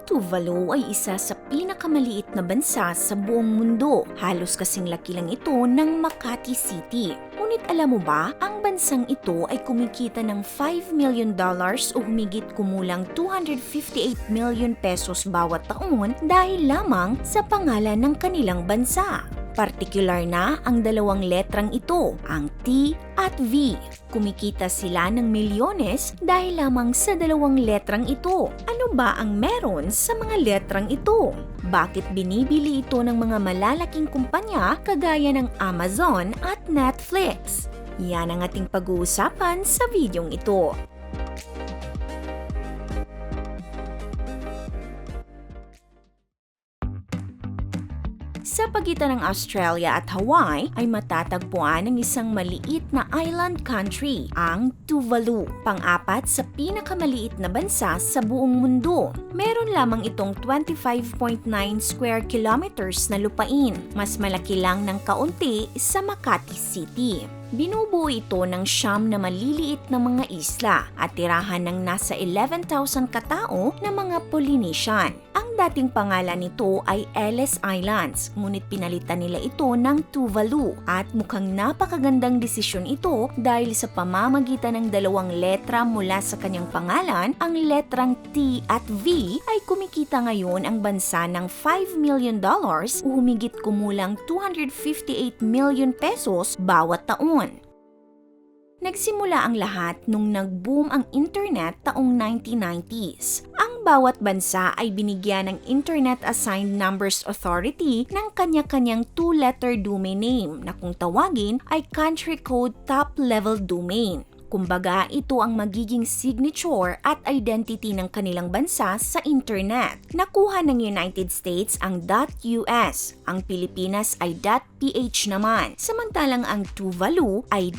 Tuvalu ay isa sa pinakamaliit na bansa sa buong mundo. Halos kasing laki lang ito ng Makati City. Ngunit alam mo ba, ang bansang ito ay kumikita ng $5 million o humigit kumulang 258 million pesos bawat taon dahil lamang sa pangalan ng kanilang bansa. Partikular na ang dalawang letrang ito, ang T at V. Kumikita sila ng milyones dahil lamang sa dalawang letrang ito. Ano ba ang meron sa mga letrang ito? Bakit binibili ito ng mga malalaking kumpanya kagaya ng Amazon at Netflix? Yan ang ating pag-uusapan sa videong ito. Sa pagitan ng Australia at Hawaii ay matatagpuan ang isang maliit na island country, ang Tuvalu, pang-apat sa pinakamaliit na bansa sa buong mundo. Meron lamang itong 25.9 square kilometers na lupain, mas malaki lang ng kaunti sa Makati City. Binubuo ito ng 9 na maliliit na mga isla at tirahan ng nasa 11,000 katao na mga Polynesian. Ang dating pangalan nito ay Ellis Islands, ngunit pinalitan nila ito ng Tuvalu at mukhang napakagandang desisyon ito dahil sa pamamagitan ng dalawang letra mula sa kanyang pangalan, ang letrang T at V ay kumikita ngayon ang bansa ng $5 million o humigit kumulang 258 million pesos bawat taon. Nagsimula ang lahat nung nag-boom ang internet taong 1990s. Ang bawat bansa ay binigyan ng Internet Assigned Numbers Authority ng kanya-kanyang 2-letter domain name na kung tawagin ay Country Code Top-Level Domain. Kumbaga, ito ang magiging signature at identity ng kanilang bansa sa internet. Nakuha ng United States ang .US, ang Pilipinas ay .ph naman, samantalang ang Tuvalu ay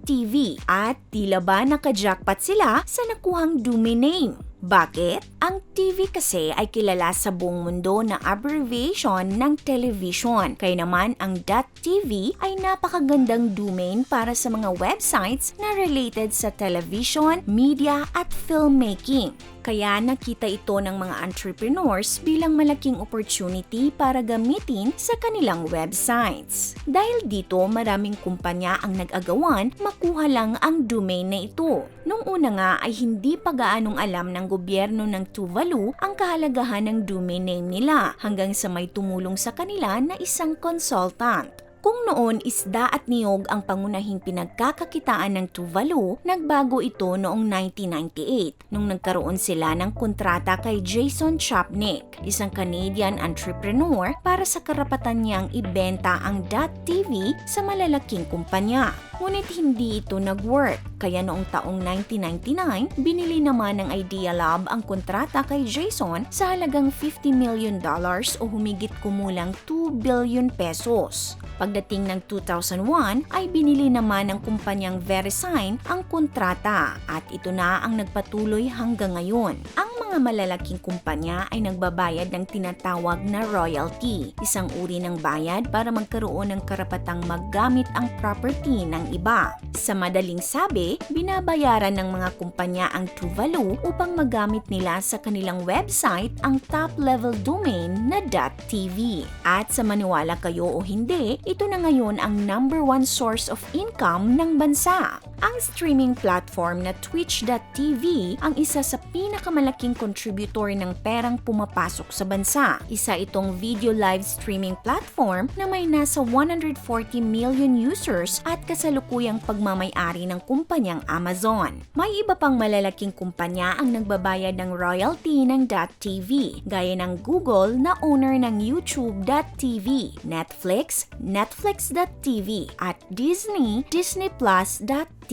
.tv at tila ba naka-jackpot sila sa nakuhang domain name. Bakit? Ang TV kasi ay kilala sa buong mundo na abbreviation ng television. Kaya naman ang .tv ay napakagandang domain para sa mga websites na related sa television, media at filmmaking. Kaya nakita ito ng mga entrepreneurs bilang malaking opportunity para gamitin sa kanilang websites. Dahil dito maraming kumpanya ang nag-agawan, makuha lang ang domain na ito. Nung una nga ay hindi pa gaanong alam ng gobyerno ng Tuvalu ang kahalagahan ng domain name nila hanggang sa may tumulong sa kanila na isang consultant. Kung noon isda at niyog ang pangunahing pinagkakakitaan ng Tuvalu, nagbago ito noong 1998 nung nagkaroon sila ng kontrata kay Jason Chapnick, isang Canadian entrepreneur para sa karapatan niyang ibenta ang .tv sa malalaking kumpanya. Ngunit hindi ito nag-work, kaya noong taong 1999, binili naman ng Idealab ang kontrata kay Jason sa halagang $50 million o humigit kumulang 2 billion pesos. Pagdating ng 2001 ay binili naman ng kumpanyang VeriSign ang kontrata at ito na ang nagpatuloy hanggang ngayon. Ang mga malalaking kumpanya ay nagbabayad ng tinatawag na royalty, isang uri ng bayad para magkaroon ng karapatang maggamit ang property ng iba. Sa madaling sabi, binabayaran ng mga kumpanya ang Tuvalu upang magamit nila sa kanilang website ang top-level domain na .tv. At sa maniwala kayo o hindi, ito na ngayon ang #1 source of income ng bansa. Ang streaming platform na Twitch.tv ang isa sa pinakamalaking contributor ng perang pumapasok sa bansa. Isa itong video live streaming platform na may nasa 140 million users at kasalukuyang pagmamay-ari ng kumpanyang Amazon. May iba pang malalaking kumpanya ang nagbabayad ng royalty ng .tv, gaya ng Google na owner ng YouTube.tv, Netflix, Netflix.tv at Disney, Disney+.tv.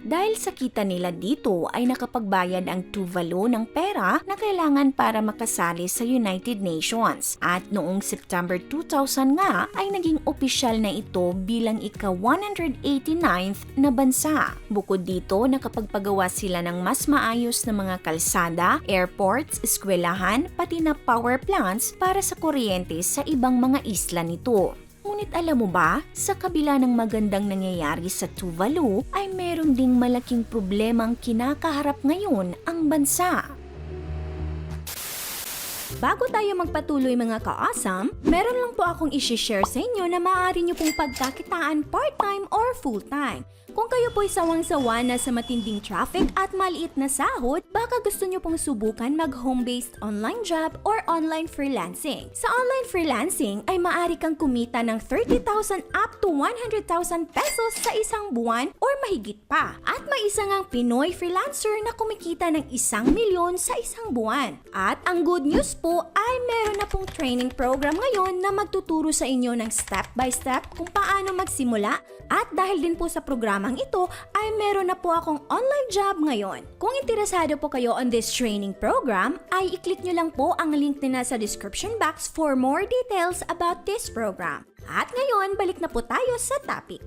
Dahil sa kita nila dito ay nakapagbayad ang Tuvalu ng pera na kailangan para makasali sa United Nations at noong September 2000 nga ay naging opisyal na ito bilang ika-189th na bansa. Bukod dito, nakapagpagawa sila ng mas maayos na mga kalsada, airports, eskwelahan, pati na power plants para sa kuryente sa ibang mga isla nito. Ngunit alam mo ba, sa kabila ng magandang nangyayari sa Tuvalu, ay meron ding malaking problemang kinakaharap ngayon ang bansa. Bago tayo magpatuloy mga ka-awesome, meron lang po akong isi-share sa inyo na maaari nyo pong pagkakitaan part-time or full-time. Kung kayo po'y sawang-sawa na sa matinding traffic at maliit na sahod, baka gusto nyo pong subukan mag-home-based online job or online freelancing. Sa online freelancing ay maaari kang kumita ng 30,000 up to 100,000 pesos sa isang buwan or mahigit pa. At may isa ngang Pinoy freelancer na kumikita ng 1,000,000 sa isang buwan. At ang good news po ay meron na pong training program ngayon na magtuturo sa inyo ng step-by-step kung paano magsimula. At dahil din po sa programang ito ay meron na po akong online job ngayon. Kung interesado po kayo on this training program, ay i-click nyo lang po ang link na nasa description box for more details about this program. At ngayon, balik na po tayo sa topic.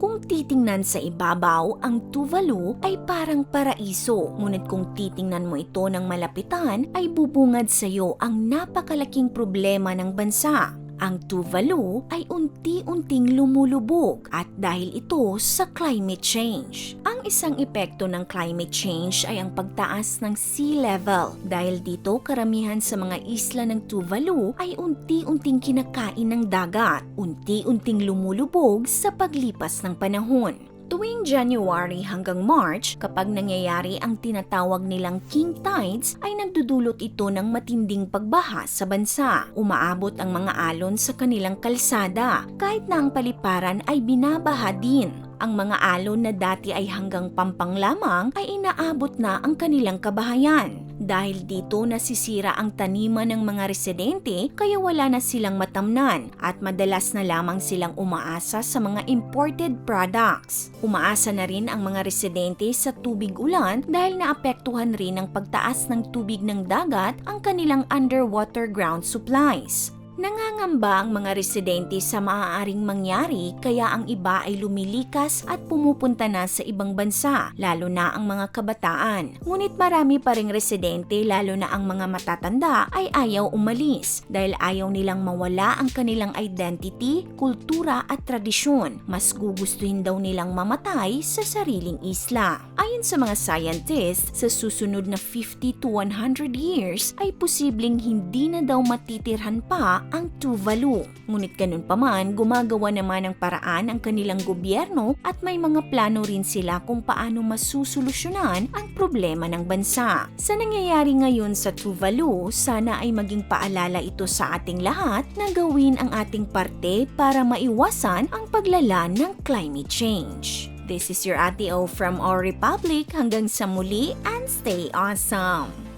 Kung titingnan sa ibabaw, ang Tuvalu ay parang paraiso. Ngunit kung titingnan mo ito ng malapitan, ay bubungad sa iyo ang napakalaking problema ng bansa. Ang Tuvalu ay unti-unting lumulubog at dahil ito sa climate change. Ang isang epekto ng climate change ay ang pagtaas ng sea level. Dahil dito karamihan sa mga isla ng Tuvalu ay unti-unting kinakain ng dagat, unti-unting lumulubog sa paglipas ng panahon. Tuwing January hanggang March, kapag nangyayari ang tinatawag nilang king tides, ay nagdudulot ito ng matinding pagbaha sa bansa. Umaabot ang mga alon sa kanilang kalsada, kahit na ang paliparan ay binabaha din. Ang mga alon na dati ay hanggang Pampang lamang ay inaabot na ang kanilang kabahayan. Dahil dito nasisira ang taniman ng mga residente kaya wala na silang matamnan at madalas na lamang silang umaasa sa mga imported products. Umaasa na rin ang mga residente sa tubig ulan dahil naapektuhan rin ng pagtaas ng tubig ng dagat ang kanilang underwater ground supplies. Nangangamba ang mga residente sa maaaring mangyari kaya ang iba ay lumilikas at pumupunta na sa ibang bansa, lalo na ang mga kabataan. Ngunit marami pa ring residente, lalo na ang mga matatanda, ay ayaw umalis dahil ayaw nilang mawala ang kanilang identity, kultura at tradisyon. Mas gugustuhin daw nilang mamatay sa sariling isla. Ayon sa mga scientists, sa susunod na 50 to 100 years ay posibleng hindi na daw matitirhan pa ang Tuvalu. Ngunit ganun pa man, gumagawa naman ng paraan ang kanilang gobyerno at may mga plano rin sila kung paano masusolusyonan ang problema ng bansa. Sa nangyayari ngayon sa Tuvalu, sana ay maging paalala ito sa ating lahat na gawin ang ating parte para maiwasan ang paglala ng climate change. This is your Ate O from our Republic. Hanggang sa muli and stay awesome!